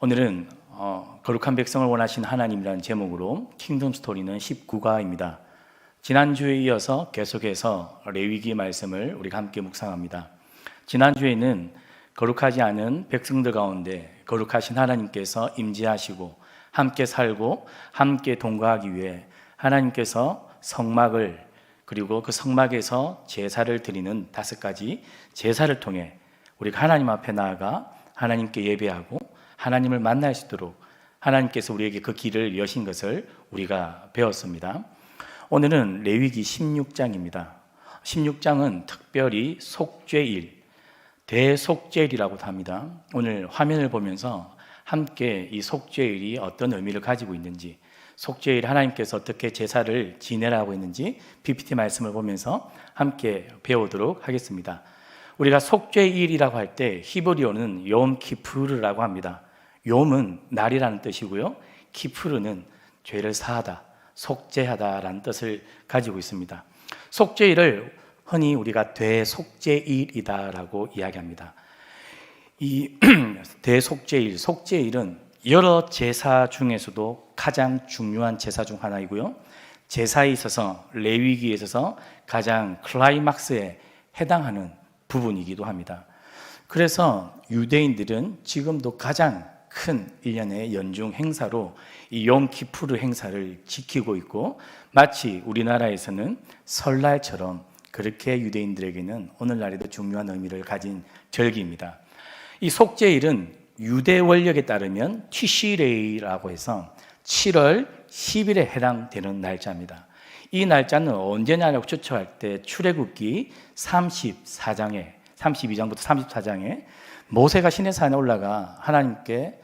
오늘은 거룩한 백성을 원하신 하나님이라는 제목으로 킹덤 스토리는 19과입니다. 지난주에 이어서 계속해서 레위기 말씀을 우리가 함께 묵상합니다. 지난주에는 거룩하지 않은 백성들 가운데 거룩하신 하나님께서 임재하시고 함께 살고 함께 동거하기 위해 하나님께서 성막을, 그리고 그 성막에서 제사를 드리는 5가지 제사를 통해 우리가 하나님 앞에 나아가 하나님께 예배하고 하나님을 만날 수 있도록 하나님께서 우리에게 그 길을 여신 것을 우리가 배웠습니다. 오늘은 레위기 16장입니다. 16장은 특별히 속죄일, 대속죄일이라고도 합니다. 오늘 화면을 보면서 함께 이 속죄일이 어떤 의미를 가지고 있는지, 속죄일 하나님께서 어떻게 제사를 지내라고 했는지 PPT 말씀을 보면서 함께 배우도록 하겠습니다. 우리가 속죄일이라고 할 때 히브리어는 욤 키푸르라고 합니다. 욤은 날이라는 뜻이고요, 키푸르는 죄를 사하다, 속죄하다라는 뜻을 가지고 있습니다. 속죄일을 흔히 우리가 대속죄일이다라고 이야기합니다. 이 대속죄일, 속죄일은 여러 제사 중에서도 가장 중요한 제사 중 하나이고요, 제사에 있어서 레위기에 있어서 가장 클라이막스에 해당하는 부분이기도 합니다. 그래서 유대인들은 지금도 가장 큰 1년의 연중 행사로 이 욤키푸르 행사를 지키고 있고, 마치 우리나라에서는 설날처럼 그렇게 유대인들에게는 오늘날에도 중요한 의미를 가진 절기입니다. 이 속죄일은 유대 원력에 따르면 티시레이라고 해서 7월 10일에 해당되는 날짜입니다. 이 날짜는 언제냐고 추측할 때 출애굽기 32장부터 34장에 모세가 시내산에 올라가 하나님께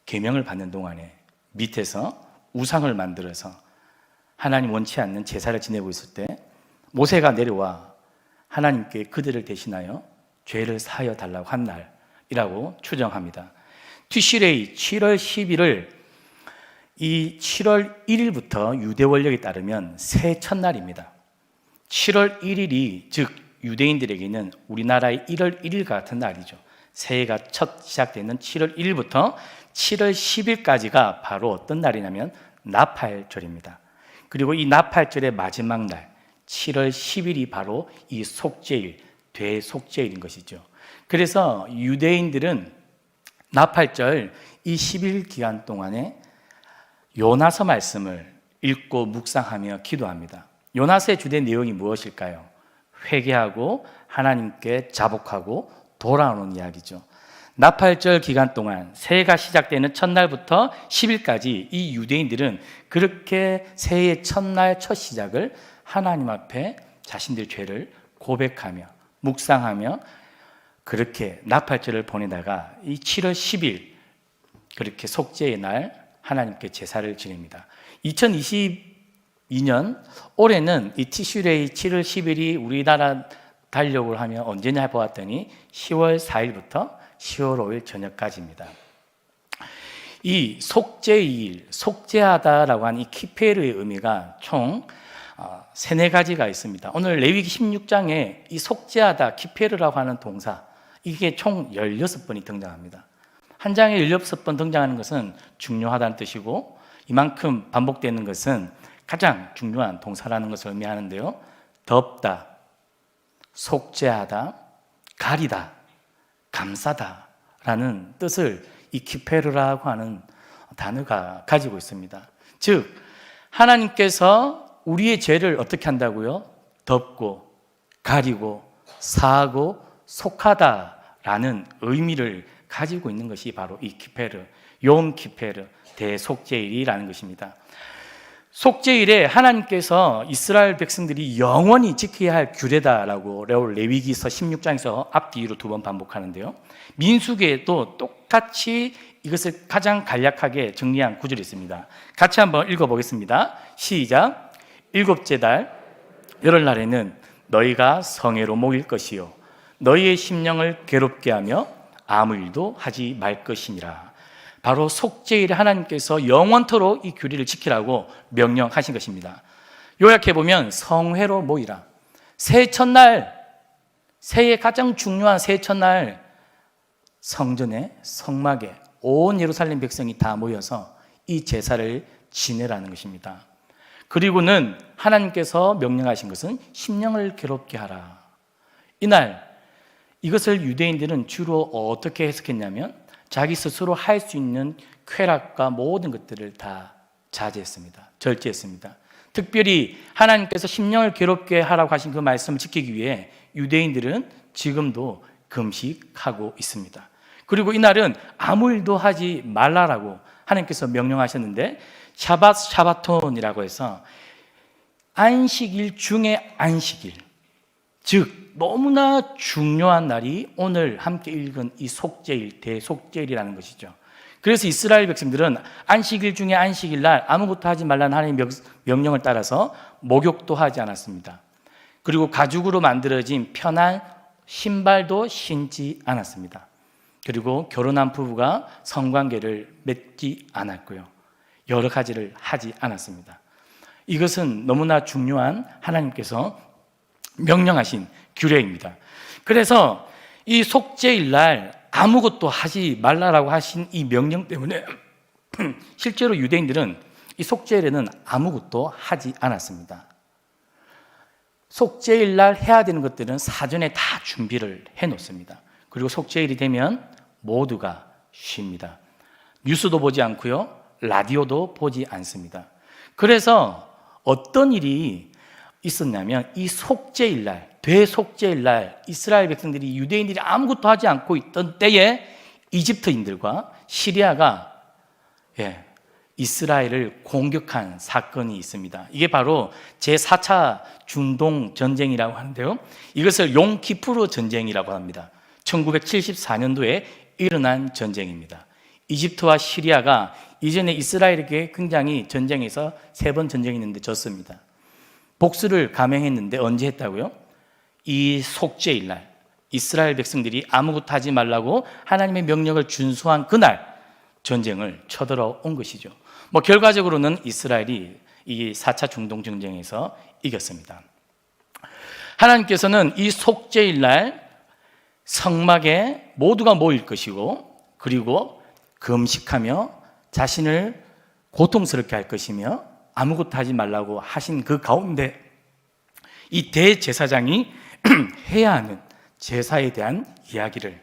계명을 받는 동안에 밑에서 우상을 만들어서 하나님 원치 않는 제사를 지내고 있을 때 모세가 내려와 하나님께 그들을 대신하여 죄를 사하여 달라고 한 날이라고 추정합니다. 티시레이 7월 10일을 이 7월 1일부터 유대 원력에 따르면 새 첫날입니다. 7월 1일이 즉 유대인들에게는 우리나라의 1월 1일 같은 날이죠. 새해가 첫 시작되는 7월 1일부터 7월 10일까지가 바로 어떤 날이냐면 나팔절입니다. 그리고 이 나팔절의 마지막 날 7월 10일이 바로 이 속죄일, 대속죄일인 것이죠. 그래서 유대인들은 나팔절 이 10일 기간 동안에 요나서 말씀을 읽고 묵상하며 기도합니다. 요나서의 주된 내용이 무엇일까요? 회개하고 하나님께 자복하고 돌아오는 이야기죠. 나팔절 기간 동안 새해가 시작되는 첫날부터 10일까지 이 유대인들은 그렇게 새해의 첫날 첫 시작을 하나님 앞에 자신들의 죄를 고백하며 묵상하며 그렇게 나팔절을 보내다가 이 7월 10일 그렇게 속죄의 날 하나님께 제사를 지냅니다. 2022년 올해는 이 티슈레이 7월 10일이 우리나라 달력을 하면 언제냐 해보았더니 10월 4일부터 10월 5일 저녁까지입니다. 이 속죄일, 속죄하다라고 하는 이 키페르의 의미가 총 3-4가지가 있습니다. 오늘 레위기 16장에 이 속죄하다, 키페르라고 하는 동사, 이게 총 16번이 등장합니다. 한 장에 16번 등장하는 것은 중요하다는 뜻이고, 이만큼 반복되는 것은 가장 중요한 동사라는 것을 의미하는데요, 덮다, 속죄하다, 가리다, 감싸다 라는 뜻을 이 키페르라고 하는 단어가 가지고 있습니다. 즉 하나님께서 우리의 죄를 어떻게 한다고요? 덮고 가리고 사하고 속하다라는 의미를 가지고 있는 것이 바로 이 키페르, 욤 키페르, 대속죄일이라는 것입니다. 속죄일에 하나님께서 이스라엘 백성들이 영원히 지켜야 할 규례다라고 레위기서 16장에서 앞뒤로 2번 반복하는데요, 민수기에도 똑같이 이것을 가장 간략하게 정리한 구절이 있습니다. 같이 한번 읽어보겠습니다. 시작. 7째 달 열흘날에는 너희가 성회로 모일 것이요 너희의 심령을 괴롭게 하며 아무 일도 하지 말 것이니라. 바로 속죄일에 하나님께서 영원토록 이 규례를 지키라고 명령하신 것입니다. 요약해보면 성회로 모이라. 새해 첫날, 새해의 가장 중요한 새해 첫날 성전에, 성막에 온 예루살렘 백성이 다 모여서 이 제사를 지내라는 것입니다. 그리고는 하나님께서 명령하신 것은 심령을 괴롭게 하라. 이날 이것을 유대인들은 주로 어떻게 해석했냐면 자기 스스로 할 수 있는 쾌락과 모든 것들을 다 자제했습니다. 절제했습니다. 특별히 하나님께서 심령을 괴롭게 하라고 하신 그 말씀을 지키기 위해 유대인들은 지금도 금식하고 있습니다. 그리고 이날은 아무 일도 하지 말라라고 하나님께서 명령하셨는데 샤바톤이라고 해서 안식일 중에 안식일, 즉 너무나 중요한 날이 오늘 함께 읽은 이 속죄일, 대속죄일이라는 것이죠. 그래서 이스라엘 백성들은 안식일 중에 안식일 날 아무것도 하지 말라는 하나님의 명령을 따라서 목욕도 하지 않았습니다. 그리고 가죽으로 만들어진 편한 신발도 신지 않았습니다. 그리고 결혼한 부부가 성관계를 맺지 않았고요. 여러 가지를 하지 않았습니다. 이것은 너무나 중요한 하나님께서 명령하신 규례입니다. 그래서 이 속죄일 날 아무것도 하지 말라라고 하신 이 명령 때문에 실제로 유대인들은 이 속죄일에는 아무것도 하지 않았습니다. 속죄일 날 해야 되는 것들은 사전에 다 준비를 해놓습니다. 그리고 속죄일이 되면 모두가 쉽니다. 뉴스도 보지 않고요, 라디오도 보지 않습니다. 그래서 어떤 일이 있었냐면 이 속죄일 날, 대속죄일 날 이스라엘 백성들이 유대인들이 아무것도 하지 않고 있던 때에 이집트인들과 시리아가 이스라엘을 공격한 사건이 있습니다. 이게 바로 제4차 중동 전쟁이라고 하는데요, 이것을 용키푸르 전쟁이라고 합니다. 1974년도에 일어난 전쟁입니다. 이집트와 시리아가 이전에 이스라엘에게 굉장히 전쟁에서 3번 전쟁이 있는데 졌습니다. 복수를 감행했는데 언제 했다고요? 이 속죄일 날 이스라엘 백성들이 아무것도 하지 말라고 하나님의 명령을 준수한 그날 전쟁을 쳐들어온 것이죠. 결과적으로는 이스라엘이 이 4차 중동 전쟁에서 이겼습니다. 하나님께서는 이 속죄일 날 성막에 모두가 모일 것이고, 그리고 금식하며 자신을 고통스럽게 할 것이며 아무것도 하지 말라고 하신 그 가운데 이 대제사장이 해야 하는 제사에 대한 이야기를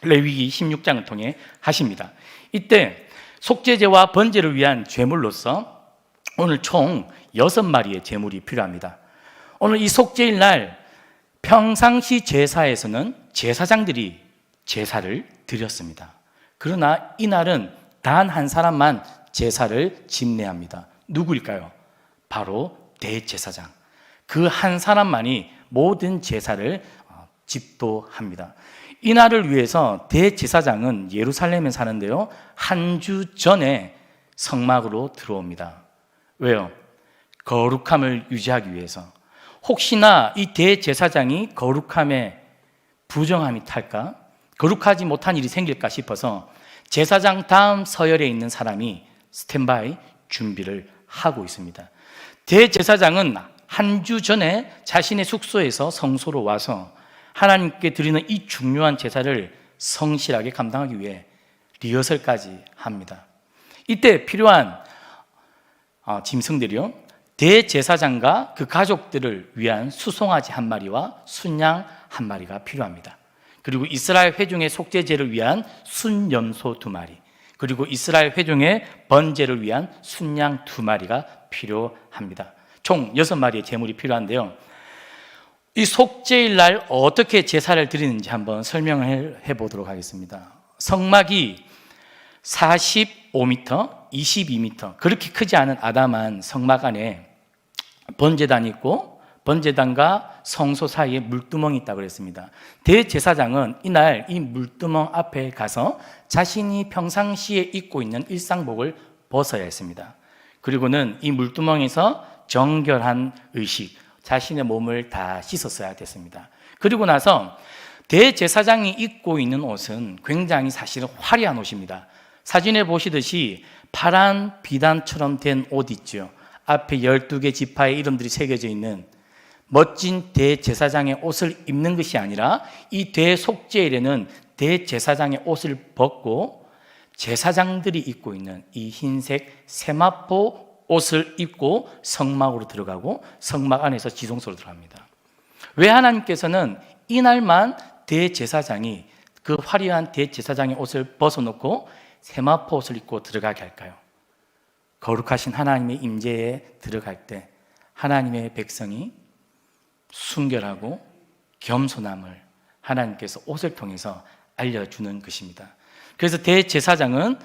레위기 16장을 통해 하십니다. 이때 속죄제와 번제를 위한 제물로서 오늘 총 6마리의 제물이 필요합니다. 오늘 이 속죄일 날 평상시 제사에서는 제사장들이 제사를 드렸습니다. 그러나 이날은 단 한 사람만 제사를 집례합니다. 누구일까요? 바로 대제사장. 그 한 사람만이 모든 제사를 집도합니다. 이날을 위해서 대제사장은 예루살렘에 사는데요, 한 주 전에 성막으로 들어옵니다. 왜요? 거룩함을 유지하기 위해서. 혹시나 이 대제사장이 거룩함에 부정함이 탈까? 거룩하지 못한 일이 생길까 싶어서 제사장 다음 서열에 있는 사람이 스탠바이 준비를 하고 있습니다. 대제사장은 한 주 전에 자신의 숙소에서 성소로 와서 하나님께 드리는 이 중요한 제사를 성실하게 감당하기 위해 리허설까지 합니다. 이때 필요한 짐승들이요, 대제사장과 그 가족들을 위한 수송아지 1마리와 순양 1마리가 필요합니다. 그리고 이스라엘 회중의 속죄제를 위한 순염소 2마리, 그리고 이스라엘 회중의 번제를 위한 순양 2마리가 필요합니다. 총 6마리의 제물이 필요한데요, 이 속죄일 날 어떻게 제사를 드리는지 한번 설명을 해보도록 하겠습니다. 성막이 45m, 22m 그렇게 크지 않은 아담한 성막 안에 번제단이 있고 번제단과 성소 사이에 물두멍이 있다고 그랬습니다. 대제사장은 이날 이 물두멍 앞에 가서 자신이 평상시에 입고 있는 일상복을 벗어야 했습니다. 그리고는 이 물두멍에서 정결한 의식, 자신의 몸을 다 씻었어야 됐습니다. 그리고 나서 대제사장이 입고 있는 옷은 굉장히 사실은 화려한 옷입니다. 사진에 보시듯이 파란 비단처럼 된 옷 있죠. 앞에 12개 지파의 이름들이 새겨져 있는 멋진 대제사장의 옷을 입는 것이 아니라 이 대속죄일에는 대제사장의 옷을 벗고 제사장들이 입고 있는 이 흰색 세마포 옷을 입고 성막으로 들어가고 성막 안에서 지성소로 들어갑니다. 왜 하나님께서는 이날만 대제사장이 그 화려한 대제사장의 옷을 벗어놓고 세마포 옷을 입고 들어가게 할까요? 거룩하신 하나님의 임재에 들어갈 때 하나님의 백성이 순결하고 겸손함을 하나님께서 옷을 통해서 알려주는 것입니다. 그래서 대제사장은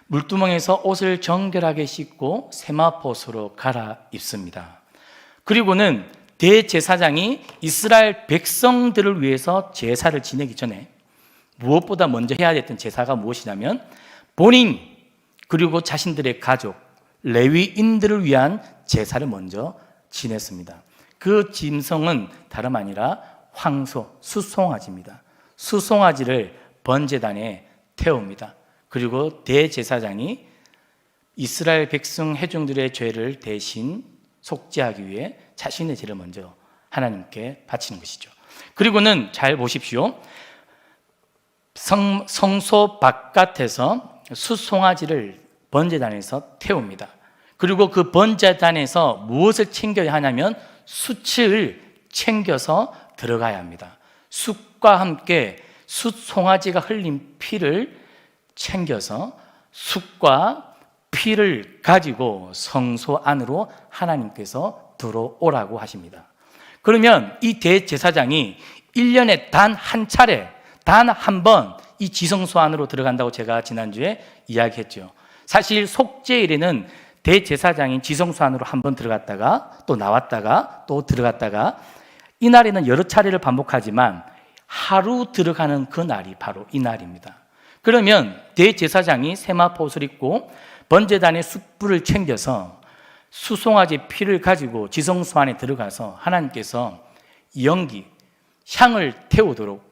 물두멍에서 옷을 정결하게 씻고 세마포옷으로 갈아입습니다. 그리고는 대제사장이 이스라엘 백성들을 위해서 제사를 지내기 전에 무엇보다 먼저 해야 됐던 제사가 무엇이냐면 본인 그리고 자신들의 가족, 레위인들을 위한 제사를 먼저 지냈습니다. 그 짐승은 다름 아니라 황소, 수송아지입니다. 수송아지를 번제단에 태웁니다. 그리고 대제사장이 이스라엘 백성 회중들의 죄를 대신 속죄하기 위해 자신의 죄를 먼저 하나님께 바치는 것이죠. 그리고는 잘 보십시오. 성소 바깥에서 수송아지를 번제단에서 태웁니다. 그리고 그 번제단에서 무엇을 챙겨야 하냐면 숯을 챙겨서 들어가야 합니다. 숯과 함께 숫송아지가 흘린 피를 챙겨서 숯과 피를 가지고 성소 안으로 하나님께서 들어오라고 하십니다. 그러면 이 대제사장이 1년에 단 한 차례, 단 한 번 이 지성소 안으로 들어간다고 제가 지난주에 이야기했죠. 사실 속죄일에는 대제사장이 지성소 안으로 한 번 들어갔다가 또 나왔다가 또 들어갔다가 이날에는 여러 차례를 반복하지만 하루 들어가는 그 날이 바로 이 날입니다. 그러면 대제사장이 세마포옷을 입고 번제단의 숯불을 챙겨서 수송아지 피를 가지고 지성소 안에 들어가서 하나님께서 연기, 향을 태우도록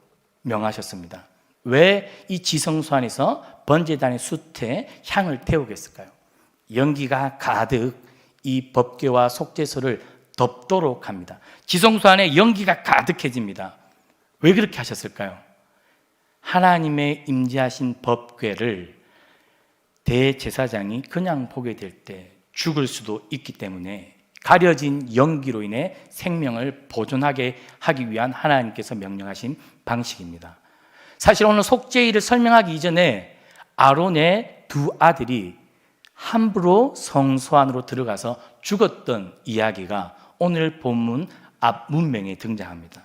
명하셨습니다. 왜 이 지성소 안에서 번제단의 숯에 향을 태우겠을까요? 연기가 가득 이 법궤와 속죄소를 덮도록 합니다. 지성소 안에 연기가 가득해집니다. 왜 그렇게 하셨을까요? 하나님의 임재하신 법궤를 대제사장이 그냥 보게 될 때 죽을 수도 있기 때문에 가려진 연기로 인해 생명을 보존하게 하기 위한 하나님께서 명령하신 방식입니다. 사실 오늘 속죄일을 설명하기 이전에 아론의 두 아들이 함부로 성소 안으로 들어가서 죽었던 이야기가 오늘 본문 앞 문명에 등장합니다.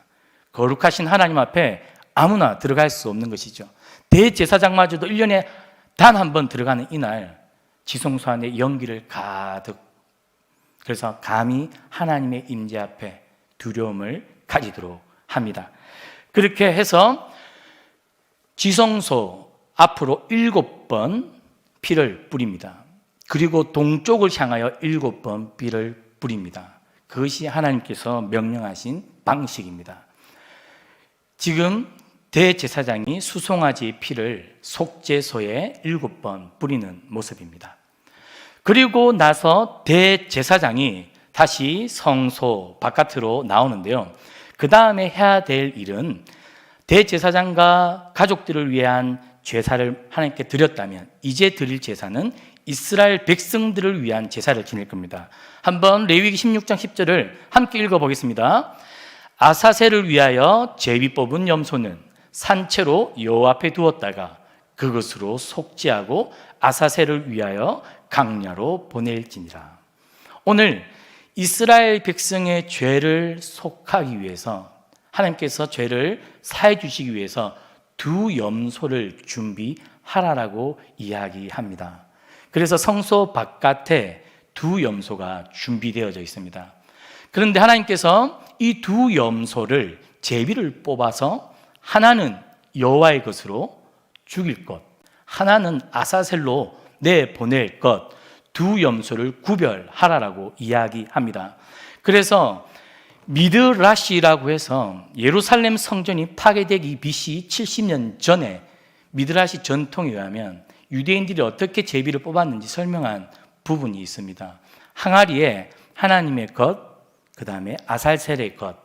거룩하신 하나님 앞에 아무나 들어갈 수 없는 것이죠. 대제사장마저도 1년에 단 한 번 들어가는 이날 지성소 안에 연기를 가득, 그래서 감히 하나님의 임재 앞에 두려움을 가지도록 합니다. 그렇게 해서 지성소 앞으로 7번 피를 뿌립니다. 그리고 동쪽을 향하여 7번 피를 뿌립니다. 그것이 하나님께서 명령하신 방식입니다. 지금 대제사장이 수송아지 피를 속죄소에 7번 뿌리는 모습입니다. 그리고 나서 대제사장이 다시 성소 바깥으로 나오는데요. 그 다음에 해야 될 일은 대제사장과 가족들을 위한 제사를 하나님께 드렸다면 이제 드릴 제사는 이스라엘 백성들을 위한 제사를 지낼 겁니다. 한번 레위기 16장 10절을 함께 읽어보겠습니다. 아사셀을 위하여 제비 뽑은 염소는 산채로 여호와 앞에 두었다가 그것으로 속죄하고 아사셀을 위하여 강야로 보낼지니라. 오늘 이스라엘 백성의 죄를 속하기 위해서 하나님께서 죄를 사해 주시기 위해서 두 염소를 준비하라라고 이야기합니다. 그래서 성소 바깥에 두 염소가 준비되어져 있습니다. 그런데 하나님께서 이 두 염소를 제비를 뽑아서 하나는 여호와의 것으로 죽일 것, 하나는 아사셀로 내보낼 것, 두 염소를 구별하라라고 이야기합니다. 그래서 미드라시라고 해서 예루살렘 성전이 파괴되기 BC 70년 전에 미드라시 전통에 의하면 유대인들이 어떻게 제비를 뽑았는지 설명한 부분이 있습니다. 항아리에 하나님의 것, 그 다음에 아사셀의 것,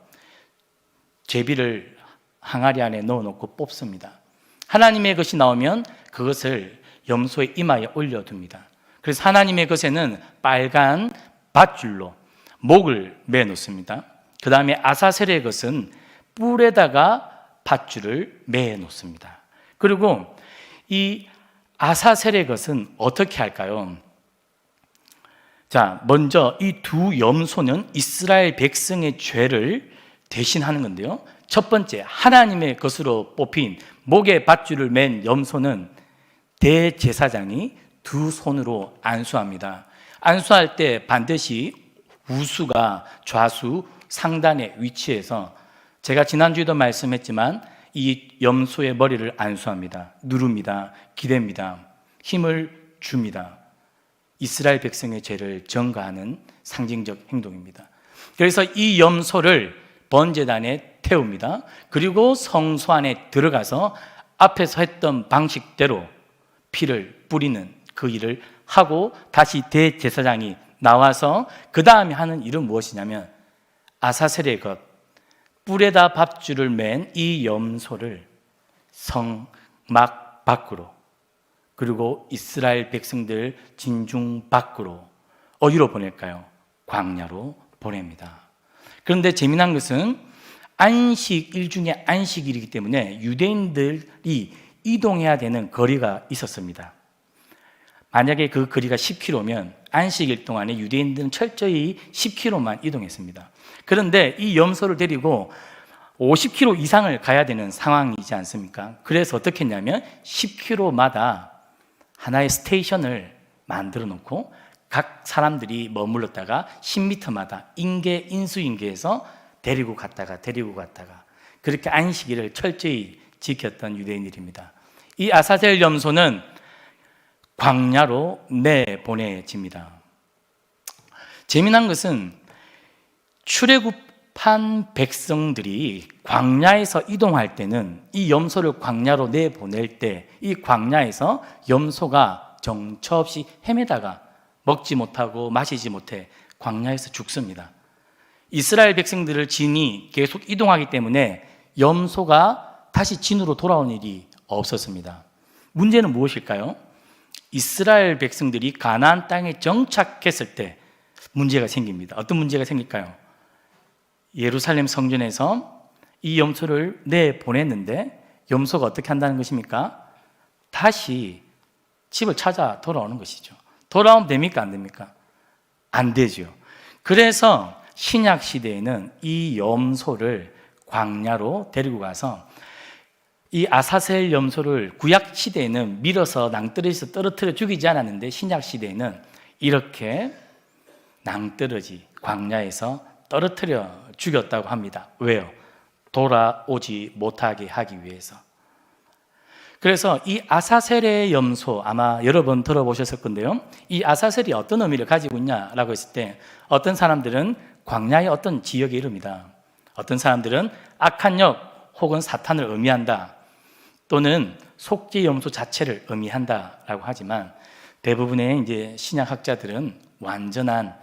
제비를 항아리 안에 넣어놓고 뽑습니다. 하나님의 것이 나오면 그것을 염소의 이마에 올려둡니다. 그래서 하나님의 것에는 빨간 밧줄로 목을 매놓습니다. 그 다음에 아사셀의 것은 뿔에다가 밧줄을 매놓습니다. 그리고 이 아사셀의 것은 어떻게 할까요? 자, 먼저 이 두 염소는 이스라엘 백성의 죄를 대신하는 건데요. 첫 번째, 하나님의 것으로 뽑힌 목에 밧줄을 맨 염소는 대제사장이 두 손으로 안수합니다. 안수할 때 반드시 우수가 좌수 상단에 위치해서, 제가 지난주에도 말씀했지만 이 염소의 머리를 안수합니다. 누릅니다. 기댑니다. 힘을 줍니다. 이스라엘 백성의 죄를 전가하는 상징적 행동입니다. 그래서 이 염소를 번제단에 태웁니다. 그리고 성소 안에 들어가서 앞에서 했던 방식대로 피를 뿌리는 그 일을 하고, 다시 대제사장이 나와서 그 다음에 하는 일은 무엇이냐면, 아사셀의 것, 뿔에다 밧줄을 맨 이 염소를 성막 밖으로, 그리고 이스라엘 백성들 진중 밖으로 어디로 보낼까요? 광야로 보냅니다. 그런데 재미난 것은 안식일 중에 안식일이기 때문에 유대인들이 이동해야 되는 거리가 있었습니다. 만약에 그 거리가 10km면 안식일 동안에 유대인들은 철저히 10km만 이동했습니다. 그런데 이 염소를 데리고 50km 이상을 가야 되는 상황이지 않습니까? 그래서 어떻게 했냐면 10km마다 하나의 스테이션을 만들어 놓고 각 사람들이 머물렀다가 10m마다 인수인계해서 데리고 갔다가 그렇게 안식일을 철저히 지켰던 유대인들입니다. 이 아사셀 염소는 광야로 내보내집니다. 재미난 것은 출애굽한 백성들이 광야에서 이동할 때는 이 염소를 광야로 내보낼 때 이 광야에서 염소가 정처 없이 헤매다가 먹지 못하고 마시지 못해 광야에서 죽습니다. 이스라엘 백성들을 진이 계속 이동하기 때문에 염소가 다시 진으로 돌아온 일이 없었습니다. 문제는 무엇일까요? 이스라엘 백성들이 가나안 땅에 정착했을 때 문제가 생깁니다. 어떤 문제가 생길까요? 예루살렘 성전에서 이 염소를 내보냈는데 염소가 어떻게 한다는 것입니까? 다시 집을 찾아 돌아오는 것이죠. 돌아오면 됩니까? 안 됩니까? 안 되죠. 그래서 신약 시대에는 이 염소를 광야로 데리고 가서, 이 아사셀 염소를 구약 시대에는 밀어서 낭떠러지에서 떨어뜨려 죽이지 않았는데 신약 시대에는 이렇게 낭떠러지 광야에서 떨어뜨려 죽였다고 합니다. 왜요? 돌아오지 못하게 하기 위해서. 그래서 이 아사셀의 염소, 아마 여러 번 들어보셨을 건데요, 이 아사셀이 어떤 의미를 가지고 있냐라고 했을 때 어떤 사람들은 광야의 어떤 지역의 이름이다, 어떤 사람들은 악한 역 혹은 사탄을 의미한다, 또는 속죄 염소 자체를 의미한다라고 하지만 대부분의 이제 신약학자들은 완전한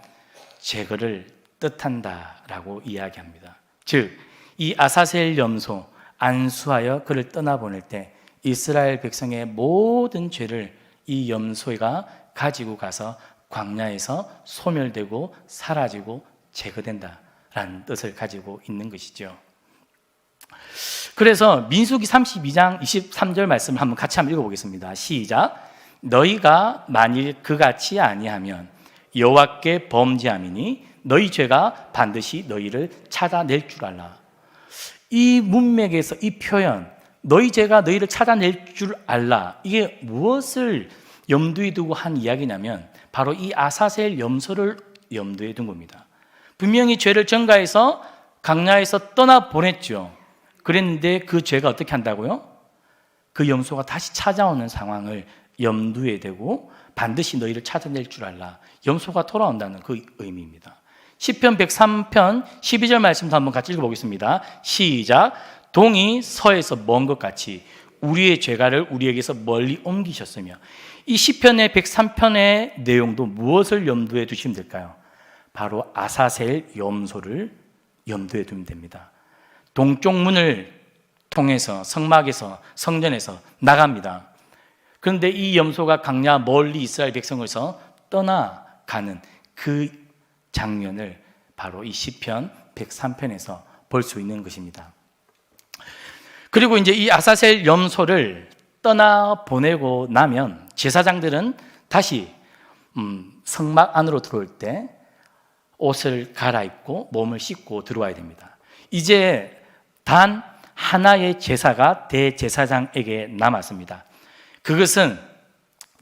제거를 뜻한다라고 이야기합니다. 즉, 이 아사셀 염소 안수하여 그를 떠나보낼 때 이스라엘 백성의 모든 죄를 이 염소가 가지고 가서 광야에서 소멸되고 사라지고 제거된다라는 뜻을 가지고 있는 것이죠. 그래서 민수기 32장 23절 말씀을 한번 같이 한번 읽어보겠습니다. 시작. 너희가 만일 그같이 아니하면 여호와께 범죄함이니 너희 죄가 반드시 너희를 찾아낼 줄 알라. 이 문맥에서 이 표현, 너희 죄가 너희를 찾아낼 줄 알라, 이게 무엇을 염두에 두고 한 이야기냐면 바로 이 아사셀 염소를 염두에 둔 겁니다. 분명히 죄를 전가해서 광야에서 떠나보냈죠. 그랬는데 그 죄가 어떻게 한다고요? 그 염소가 다시 찾아오는 상황을 염두에 두고 반드시 너희를 찾아낼 줄 알라, 염소가 돌아온다는 그 의미입니다. 시편 103편 12절 말씀도 한번 같이 읽어보겠습니다. 시작. 동이 서에서 먼 것 같이 우리의 죄가를 우리에게서 멀리 옮기셨으며. 이 시편의 103편의 내용도 무엇을 염두에 두시면 될까요? 바로 아사셀 염소를 염두에 두면 됩니다. 동쪽 문을 통해서 성막에서 성전에서 나갑니다. 그런데 이 염소가 강야 멀리 이스라엘 백성에서 떠나가는 그 장면을 바로 이 시편 103편에서 볼 수 있는 것입니다. 그리고 이제 이 아사셀 염소를 떠나 보내고 나면 제사장들은 다시 성막 안으로 들어올 때 옷을 갈아입고 몸을 씻고 들어와야 됩니다. 이제 단 하나의 제사가 대제사장에게 남았습니다. 그것은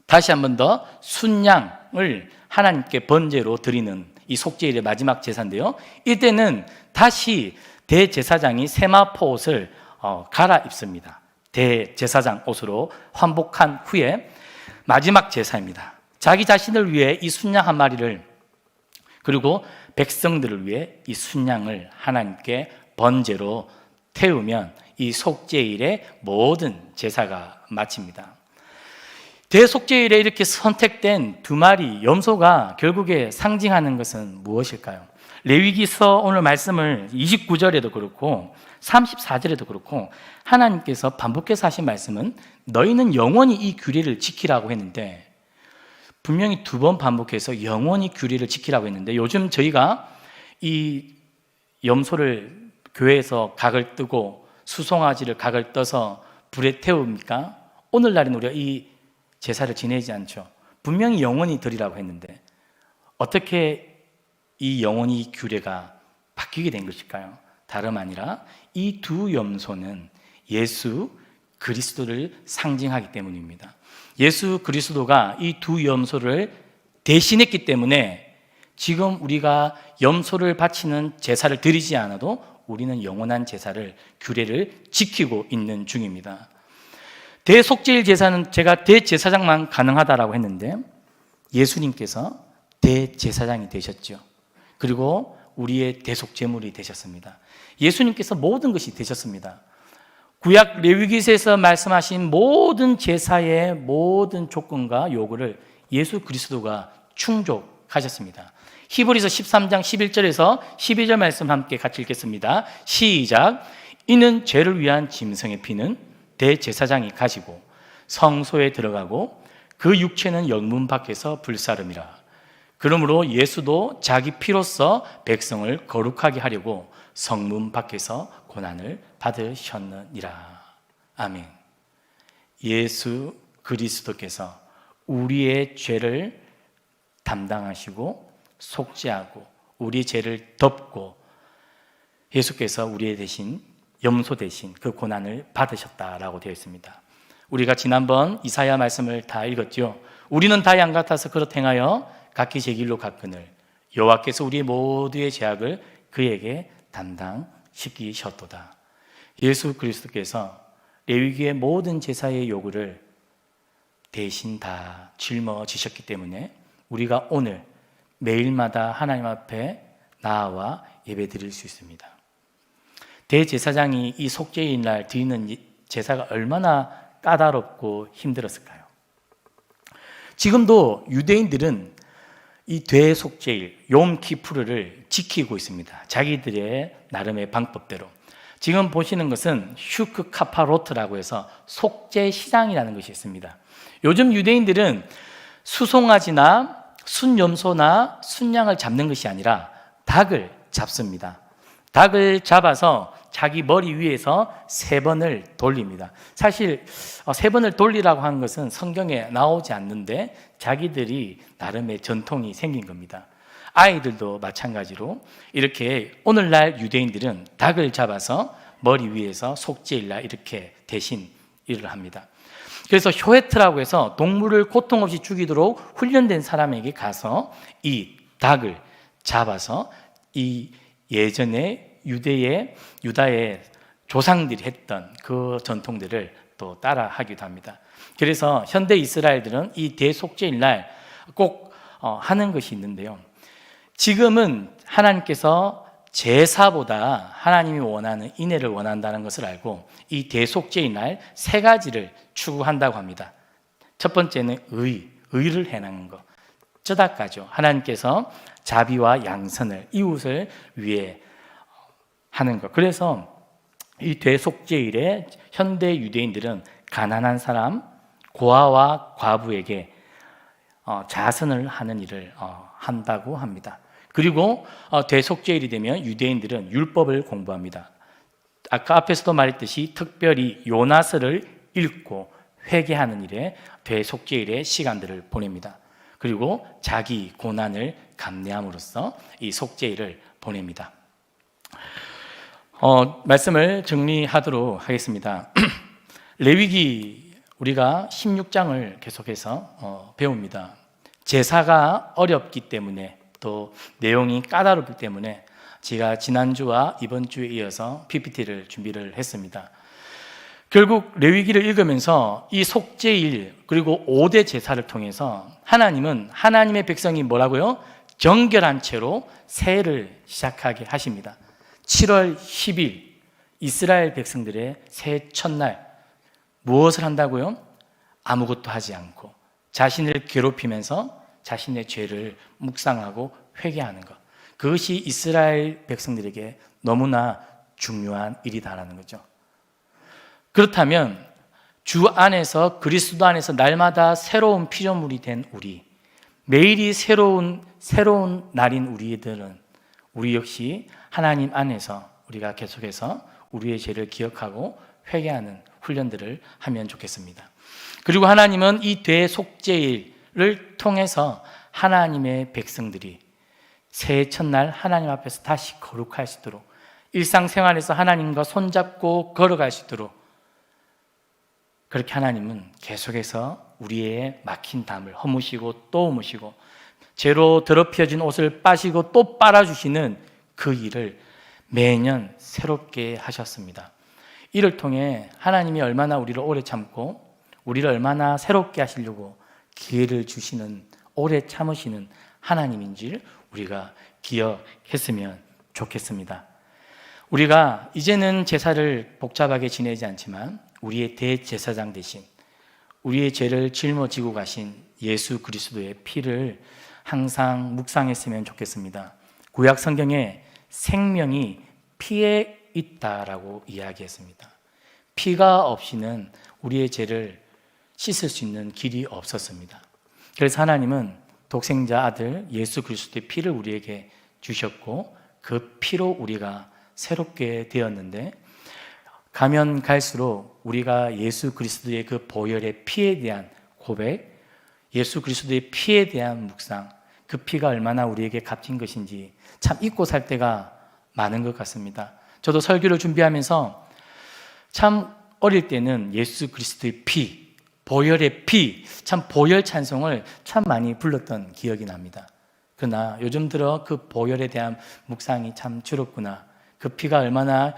다시 한 번 더 순양을 하나님께 번제로 드리는 이 속죄일의 마지막 제사인데요, 이때는 다시 대제사장이 세마포 옷을 갈아입습니다. 대제사장 옷으로 환복한 후에 마지막 제사입니다. 자기 자신을 위해 이 순양 한 마리를, 그리고 백성들을 위해 이 순양을 하나님께 번제로 태우면 이 속죄일의 모든 제사가 마칩니다. 대속죄일에 이렇게 선택된 두 마리 염소가 결국에 상징하는 것은 무엇일까요? 레위기서 오늘 말씀을 29절에도 그렇고 34절에도 그렇고 하나님께서 반복해서 하신 말씀은 너희는 영원히 이 규례를 지키라고 했는데, 분명히 두 번 반복해서 영원히 규례를 지키라고 했는데, 요즘 저희가 이 염소를 교회에서 각을 뜨고 수송아지를 각을 떠서 불에 태웁니까? 오늘날은 우리가 이 제사를 지내지 않죠. 분명히 영원히 드리라고 했는데 어떻게 이 영원히 규례가 바뀌게 된 것일까요? 다름 아니라 이 두 염소는 예수 그리스도를 상징하기 때문입니다. 예수 그리스도가 이 두 염소를 대신했기 때문에 지금 우리가 염소를 바치는 제사를 드리지 않아도 우리는 영원한 제사를, 규례를 지키고 있는 중입니다. 대속죄일 제사는 제가 대제사장만 가능하다라고 했는데 예수님께서 대제사장이 되셨죠. 그리고 우리의 대속제물이 되셨습니다. 예수님께서 모든 것이 되셨습니다. 구약 레위기서에서 말씀하신 모든 제사의 모든 조건과 요구를 예수 그리스도가 충족하셨습니다. 히브리서 13장 11절에서 12절 말씀 함께 같이 읽겠습니다. 시작. 이는 죄를 위한 짐승의 피는 대제사장이 가지고 성소에 들어가고 그 육체는 영문 밖에서 불사름이라. 그러므로 예수도 자기 피로써 백성을 거룩하게 하려고 성문 밖에서 고난을 받으셨느니라. 아멘. 예수 그리스도께서 우리의 죄를 담당하시고 속죄하고 우리의 죄를 덮고 예수께서 우리의 대신, 염소 대신 그 고난을 받으셨다라고 되어 있습니다. 우리가 지난번 이사야 말씀을 다 읽었죠. 우리는 다 양 같아서 그렇 행하여 각기 제 길로 갔거늘 여호와께서 우리 모두의 죄악을 그에게 담당시키셨도다. 예수 그리스도께서 레위기의 모든 제사의 요구를 대신 다 짊어지셨기 때문에 우리가 오늘 매일마다 하나님 앞에 나아와 예배드릴 수 있습니다. 대제사장이 이 속죄일 날 드리는 제사가 얼마나 까다롭고 힘들었을까요? 지금도 유대인들은 이 대속죄일 욤키푸르를 지키고 있습니다. 자기들의 나름의 방법대로. 지금 보시는 것은 슈크 카파로트라고 해서 속죄 시장이라는 것이 있습니다. 요즘 유대인들은 수송아지나 순염소나 순양을 잡는 것이 아니라 닭을 잡습니다. 닭을 잡아서 자기 머리 위에서 3번을 돌립니다. 사실 3번을 돌리라고 하는 것은 성경에 나오지 않는데 자기들이 나름의 전통이 생긴 겁니다. 아이들도 마찬가지로 이렇게 오늘날 유대인들은 닭을 잡아서 머리 위에서 속죄일날 이렇게 대신 일을 합니다. 그래서 쇼헤트라고 해서 동물을 고통 없이 죽이도록 훈련된 사람에게 가서 이 닭을 잡아서 이 예전에 유다의 조상들이 했던 그 전통들을 또 따라 하기도 합니다. 그래서 현대 이스라엘들은 이 대속죄일 날 꼭 하는 것이 있는데요. 지금은 하나님께서 제사보다 하나님이 원하는 인애를 원한다는 것을 알고 이 대속죄의 날 3가지를 추구한다고 합니다. 첫 번째는 의를 행하는 것. 쩌다까죠. 하나님께서 자비와 양선을, 이웃을 위해 하는 것. 그래서 이 대속죄일에 현대 유대인들은 가난한 사람, 고아와 과부에게 자선을 하는 일을 한다고 합니다. 그리고 대속죄일이 되면 유대인들은 율법을 공부합니다. 아까 앞에서도 말했듯이 특별히 요나서를 읽고 회개하는 일에 대속죄일의 시간들을 보냅니다. 그리고 자기 고난을 감내함으로써 이 속죄일을 보냅니다. 말씀을 정리하도록 하겠습니다. 레위기 우리가 16장을 계속해서 배웁니다. 제사가 어렵기 때문에 또 내용이 까다롭기 때문에 제가 지난주와 이번 주에 이어서 PPT를 준비를 했습니다. 결국 레위기를 읽으면서 이 속죄일 그리고 5대 제사를 통해서 하나님은 하나님의 백성이 뭐라고요? 정결한 채로 새해를 시작하게 하십니다. 7월 10일 이스라엘 백성들의 새해 첫날 무엇을 한다고요? 아무것도 하지 않고 자신을 괴롭히면서 자신의 죄를 묵상하고 회개하는 것. 그것이 이스라엘 백성들에게 너무나 중요한 일이다라는 거죠. 그렇다면 주 안에서 그리스도 안에서 날마다 새로운 피조물이 된 우리, 매일이 새로운 날인 우리들은 우리 역시 하나님 안에서 우리가 계속해서 우리의 죄를 기억하고 회개하는 훈련들을 하면 좋겠습니다. 그리고 하나님은 이 대속죄일을 통해서 하나님의 백성들이 새해 첫날 하나님 앞에서 다시 거룩할 수 있도록 일상생활에서 하나님과 손잡고 걸어갈 수 있도록 그렇게 하나님은 계속해서 우리의 막힌 담을 허무시고 또 허무시고 죄로 더럽혀진 옷을 빠시고 또 빨아주시는 그 일을 매년 새롭게 하셨습니다. 이를 통해 하나님이 얼마나 우리를 오래 참고 우리를 얼마나 새롭게 하시려고 기회를 주시는 오래 참으시는 하나님인지를 우리가 기억했으면 좋겠습니다. 우리가 이제는 제사를 복잡하게 지내지 않지만 우리의 대제사장 대신 우리의 죄를 짊어지고 가신 예수 그리스도의 피를 항상 묵상했으면 좋겠습니다. 구약 성경에 생명이 피에 있다라고 이야기했습니다. 피가 없이는 우리의 죄를 씻을 수 있는 길이 없었습니다. 그래서 하나님은 독생자 아들 예수 그리스도의 피를 우리에게 주셨고 그 피로 우리가 새롭게 되었는데 가면 갈수록 우리가 예수 그리스도의 그 보혈의 피에 대한 고백, 예수 그리스도의 피에 대한 묵상, 그 피가 얼마나 우리에게 값진 것인지 참 잊고 살 때가 많은 것 같습니다. 저도 설교를 준비하면서 참 어릴 때는 예수 그리스도의 피, 보혈의 피, 참 보혈 찬송을 참 많이 불렀던 기억이 납니다. 그러나 요즘 들어 그 보혈에 대한 묵상이 참 줄었구나. 그 피가 얼마나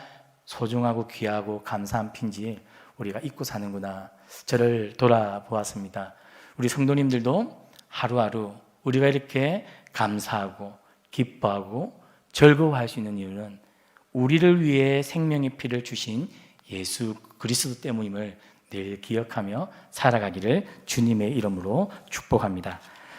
소중하고 귀하고 감사한 피인지 우리가 잊고 사는구나. 저를 돌아보았습니다. 우리 성도님들도 하루하루 우리가 이렇게 감사하고 기뻐하고 즐거워할 수 있는 이유는 우리를 위해 생명의 피를 주신 예수 그리스도 때문임을 늘 기억하며 살아가기를 주님의 이름으로 축복합니다.